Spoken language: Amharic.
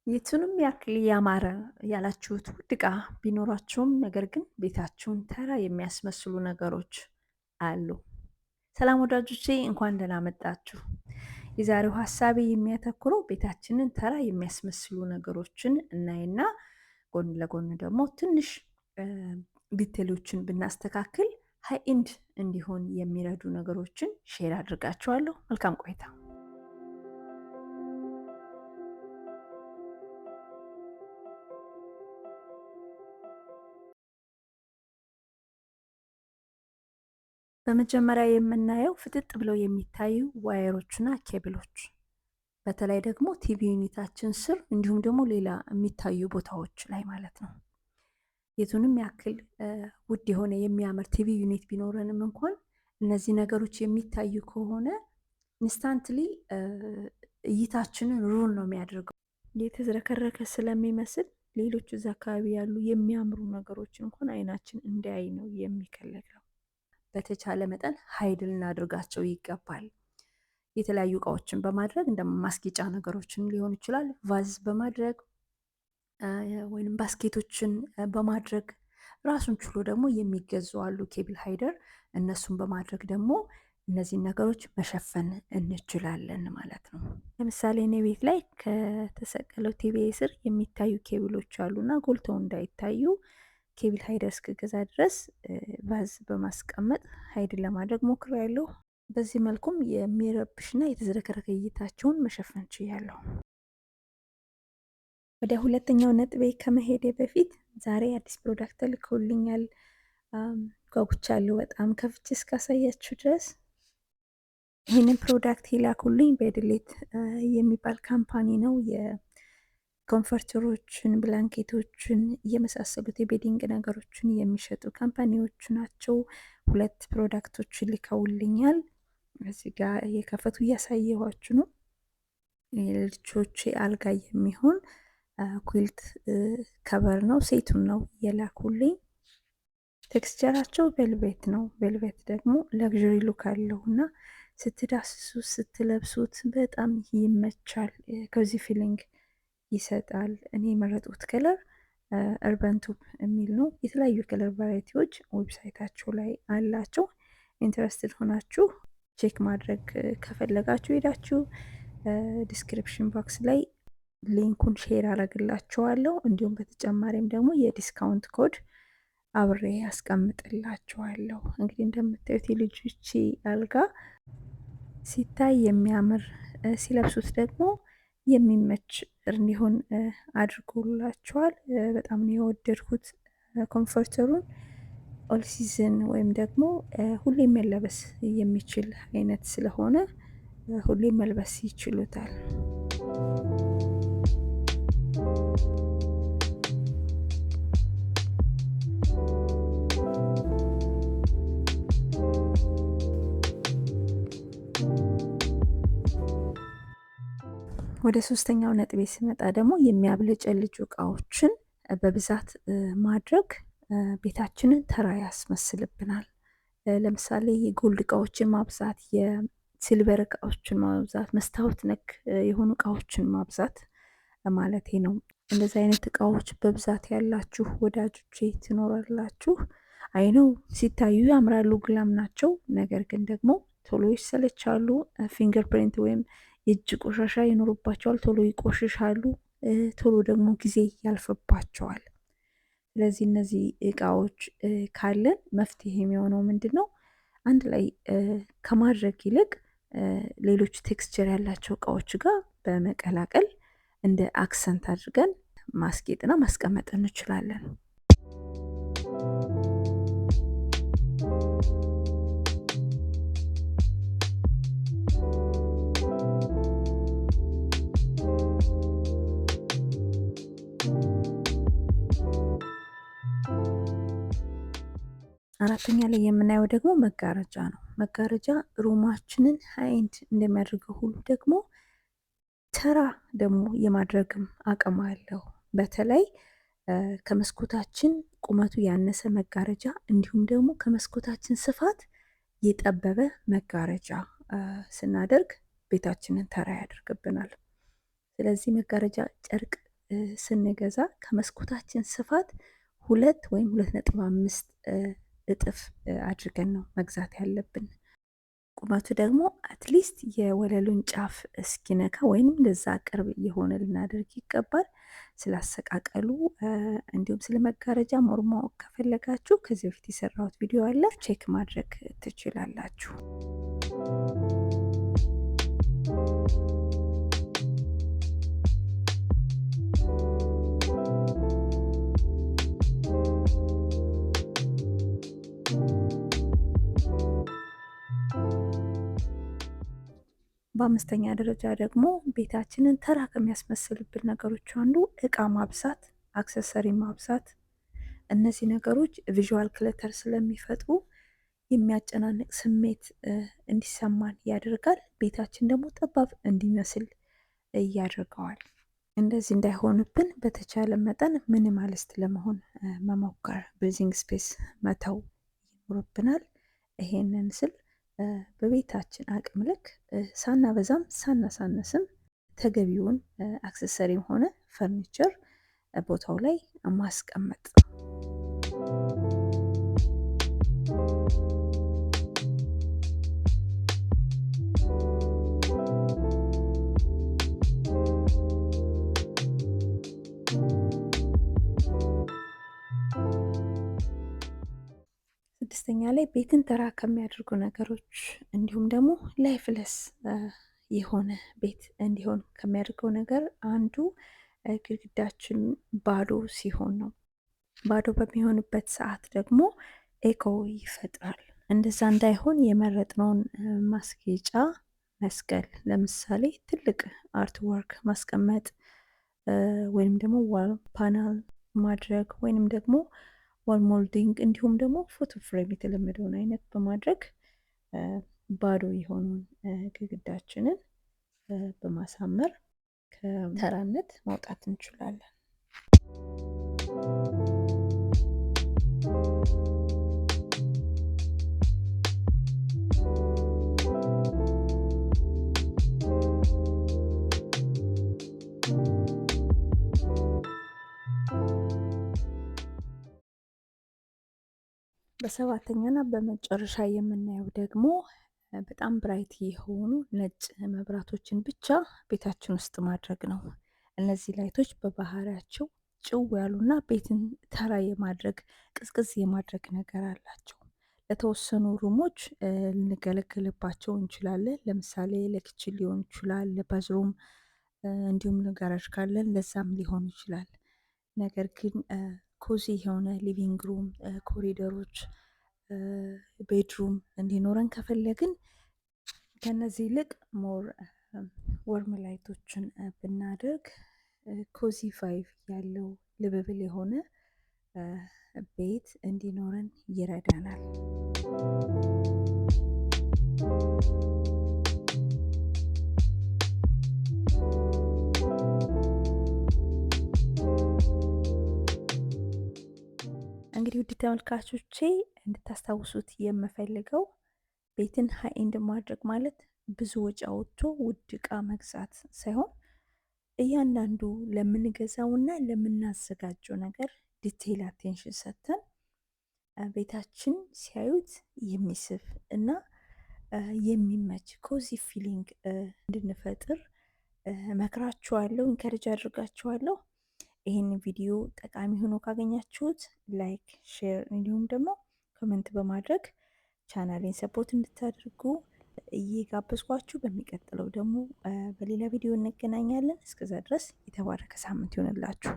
የቱንም ያክል ያማረ ያላችሁት ውድ ዕቃ ቢኖራችሁም ነገር ግን ቤታችሁን ተራ የሚያስመስሉ ነገሮች አሉ። ሰላም ወዳጆቼ፣ እንኳን ደህና መጣችሁ። የዛሬው ሀሳቤ የሚያተኩረው ቤታችንን ተራ የሚያስመስሉ ነገሮችን እናይና ጎን ለጎን ደግሞ ትንሽ ዲቴሎችን ብናስተካክል ሃይ ኤንድ እንዲሆን የሚረዱ ነገሮችን ሼር አድርጋችኋለሁ። መልካም ቆይታ። በመጀመሪያ የምናየው ፍጥጥ ብለው የሚታዩ ዋየሮችና ኬብሎች፣ በተለይ ደግሞ ቲቪ ዩኒታችን ስር እንዲሁም ደግሞ ሌላ የሚታዩ ቦታዎች ላይ ማለት ነው። የቱንም ያክል ውድ የሆነ የሚያምር ቲቪ ዩኒት ቢኖረንም እንኳን እነዚህ ነገሮች የሚታዩ ከሆነ ኢንስታንትሊ እይታችንን ሩል ነው የሚያደርገው። የተዝረከረከ ስለሚመስል ሌሎች እዛ አካባቢ ያሉ የሚያምሩ ነገሮች እንኳን አይናችን እንዳያይ ነው የሚከለክለው። በተቻለ መጠን ሀይድ ልናደርጋቸው ይገባል። የተለያዩ እቃዎችን በማድረግ እንደ ማስጌጫ ነገሮችን ሊሆን ይችላል ቫዝ በማድረግ ወይንም ባስኬቶችን በማድረግ ራሱን ችሎ ደግሞ የሚገዙ አሉ ኬብል ሃይደር፣ እነሱን በማድረግ ደግሞ እነዚህን ነገሮች መሸፈን እንችላለን ማለት ነው። ለምሳሌ እኔ ቤት ላይ ከተሰቀለው ቲቪ ስር የሚታዩ ኬብሎች አሉና ጎልተው እንዳይታዩ ኬብል ሃይደር እስክገዛ ድረስ ቫዝ በማስቀመጥ ሃይድ ለማድረግ ሞክሬያለሁ። በዚህ መልኩም የሚረብሽና የተዝረከረከ እይታቸውን መሸፈን ችያለሁ። ወደ ሁለተኛው ነጥቤ ከመሄዴ በፊት ዛሬ አዲስ ፕሮዳክት ልከውልኛል። ጓጉቻለሁ በጣም ከፍቼ እስካሳያችሁ ድረስ። ይህንን ፕሮዳክት ይላኩልኝ በድሌት የሚባል ካምፓኒ ነው። ኮንፈርተሮችን፣ ብላንኬቶችን የመሳሰሉት የቤዲንግ ነገሮችን የሚሸጡ ካምፓኒዎች ናቸው። ሁለት ፕሮዳክቶችን ልከውልኛል። እዚህ ጋር የከፈቱ እያሳየኋችሁ ነው። የልጆች አልጋ የሚሆን ኩልት ከበር ነው። ሴቱን ነው የላኩልኝ። ቴክስቸራቸው ቬልቬት ነው። ቬልቬት ደግሞ ለግዥሪ ሉክ አለው እና ስትዳስሱት ስትለብሱት በጣም ይመቻል። ኮዚ ፊሊንግ ይሰጣል። እኔ የመረጡት ከለር እርበን ቱብ የሚል ነው። የተለያዩ ከለር ቫራይቲዎች ዌብሳይታቸው ላይ አላቸው። ኢንትረስትድ ሆናችሁ ቼክ ማድረግ ከፈለጋችሁ ሄዳችሁ ዲስክሪፕሽን ቦክስ ላይ ሊንኩን ሼር አረግላችኋለሁ። እንዲሁም በተጨማሪም ደግሞ የዲስካውንት ኮድ አብሬ ያስቀምጥላችኋለሁ። እንግዲህ እንደምታዩት የልጆች አልጋ ሲታይ የሚያምር ሲለብሱት ደግሞ የሚመች እንዲሆን አድርጎላቸዋል። በጣም ነው የወደድኩት። ኮምፎርተሩን ኦል ሲዝን ወይም ደግሞ ሁሌም መለበስ የሚችል አይነት ስለሆነ ሁሌም መልበስ ይችሉታል። ወደ ሶስተኛው ነጥቤ ስመጣ ደግሞ የሚያብለጨልጩ እቃዎችን በብዛት ማድረግ ቤታችንን ተራ ያስመስልብናል። ለምሳሌ የጎልድ እቃዎችን ማብዛት፣ የሲልቨር እቃዎችን ማብዛት፣ መስታወት ነክ የሆኑ እቃዎችን ማብዛት ማለቴ ነው። እንደዚህ አይነት እቃዎች በብዛት ያላችሁ ወዳጆቼ ትኖራላችሁ። አይነው ሲታዩ ያምራሉ፣ ግላም ናቸው። ነገር ግን ደግሞ ቶሎ ይሰለቻሉ። ፊንገር ፕሪንት ወይም የእጅ ቆሻሻ ይኖሩባቸዋል፣ ቶሎ ይቆሽሻሉ፣ ቶሎ ደግሞ ጊዜ ያልፍባቸዋል። ስለዚህ እነዚህ እቃዎች ካለን መፍትሄ የሚሆነው ምንድን ነው? አንድ ላይ ከማድረግ ይልቅ ሌሎች ቴክስቸር ያላቸው እቃዎች ጋር በመቀላቀል እንደ አክሰንት አድርገን ማስጌጥና ማስቀመጥ እንችላለን። አራተኛ ላይ የምናየው ደግሞ መጋረጃ ነው። መጋረጃ ሩማችንን ሃይንድ እንደሚያደርገው ሁሉ ደግሞ ተራ ደግሞ የማድረግም አቅም አለው። በተለይ ከመስኮታችን ቁመቱ ያነሰ መጋረጃ እንዲሁም ደግሞ ከመስኮታችን ስፋት የጠበበ መጋረጃ ስናደርግ ቤታችንን ተራ ያደርግብናል። ስለዚህ መጋረጃ ጨርቅ ስንገዛ ከመስኮታችን ስፋት 2 ወይም 2.5 እጥፍ አድርገን ነው መግዛት ያለብን። ቁመቱ ደግሞ አትሊስት የወለሉን ጫፍ እስኪነካ ወይም ለዛ ቅርብ የሆነ ልናደርግ ይገባል። ስላሰቃቀሉ እንዲሁም ስለ መጋረጃ ሞር ማወቅ ከፈለጋችሁ ከዚህ በፊት የሰራሁት ቪዲዮ አለ፣ ቼክ ማድረግ ትችላላችሁ። በአምስተኛ ደረጃ ደግሞ ቤታችንን ተራ ከሚያስመስልብን ነገሮች አንዱ እቃ ማብዛት፣ አክሰሰሪ ማብዛት። እነዚህ ነገሮች ቪዥዋል ክለተር ስለሚፈጥሩ የሚያጨናንቅ ስሜት እንዲሰማን ያደርጋል። ቤታችን ደግሞ ጠባብ እንዲመስል ያደርገዋል። እንደዚህ እንዳይሆንብን በተቻለ መጠን ሚኒማሊስት ለመሆን መሞከር፣ ብሪዚንግ ስፔስ መተው ይኖርብናል። ይሄንን ስል በቤታችን አቅም ልክ ሳናበዛም ሳናሳነስም ተገቢውን አክሰሰሪም ሆነ ፈርኒቸር ቦታው ላይ ማስቀመጥ። ስድስተኛ ላይ ቤትን ተራ ከሚያደርጉ ነገሮች እንዲሁም ደግሞ ላይፍለስ የሆነ ቤት እንዲሆን ከሚያደርገው ነገር አንዱ ግድግዳችን ባዶ ሲሆን ነው። ባዶ በሚሆንበት ሰዓት ደግሞ ኤኮ ይፈጥራል። እንደዛ እንዳይሆን የመረጥነውን ማስጌጫ መስቀል፣ ለምሳሌ ትልቅ አርት ወርክ ማስቀመጥ ወይም ደግሞ ዋል ፓናል ማድረግ ወይንም ደግሞ ዋል ሞልዲንግ እንዲሁም ደግሞ ፎቶ ፍሬም የተለመደውን አይነት በማድረግ ባዶ የሆነውን ግድግዳችንን በማሳመር ከተራነት ማውጣት እንችላለን። በሰባተኛና በመጨረሻ የምናየው ደግሞ በጣም ብራይት የሆኑ ነጭ መብራቶችን ብቻ ቤታችን ውስጥ ማድረግ ነው። እነዚህ ላይቶች በባህሪያቸው ጭው ያሉና ቤትን ተራ የማድረግ ቅዝቅዝ የማድረግ ነገር አላቸው። ለተወሰኑ ሩሞች ልንገለገልባቸው እንችላለን። ለምሳሌ ለኪችን ሊሆን ይችላል፣ ለባዝሩም እንዲሁም ጋራዥ ካለን ለዛም ሊሆን ይችላል። ነገር ግን ኮዚ የሆነ ሊቪንግ ሩም፣ ኮሪደሮች፣ ቤድሩም እንዲኖረን ከፈለግን ከነዚህ ይልቅ ሞር ወርም ላይቶችን ብናደርግ ኮዚ ቫይቭ ያለው ልብብል የሆነ ቤት እንዲኖረን ይረዳናል። እንግዲህ ውድ ተመልካቾቼ እንድታስታውሱት የምፈልገው ቤትን ሀይ ኤንድ ማድረግ ማለት ብዙ ወጪ አውጥቶ ውድ እቃ መግዛት ሳይሆን እያንዳንዱ ለምንገዛውና ለምናዘጋጀው ነገር ዲቴይል አቴንሽን ሰጥተን ቤታችን ሲያዩት የሚስብ እና የሚመች ኮዚ ፊሊንግ እንድንፈጥር መክራችኋለሁ፣ ኢንከሬጅ አድርጋችኋለሁ። ይህን ቪዲዮ ጠቃሚ ሆኖ ካገኛችሁት ላይክ፣ ሼር እንዲሁም ደግሞ ኮሜንት በማድረግ ቻናሌን ሰፖርት እንድታደርጉ እየጋበዝኳችሁ በሚቀጥለው ደግሞ በሌላ ቪዲዮ እንገናኛለን። እስከዛ ድረስ የተባረከ ሳምንት ይሆንላችሁ።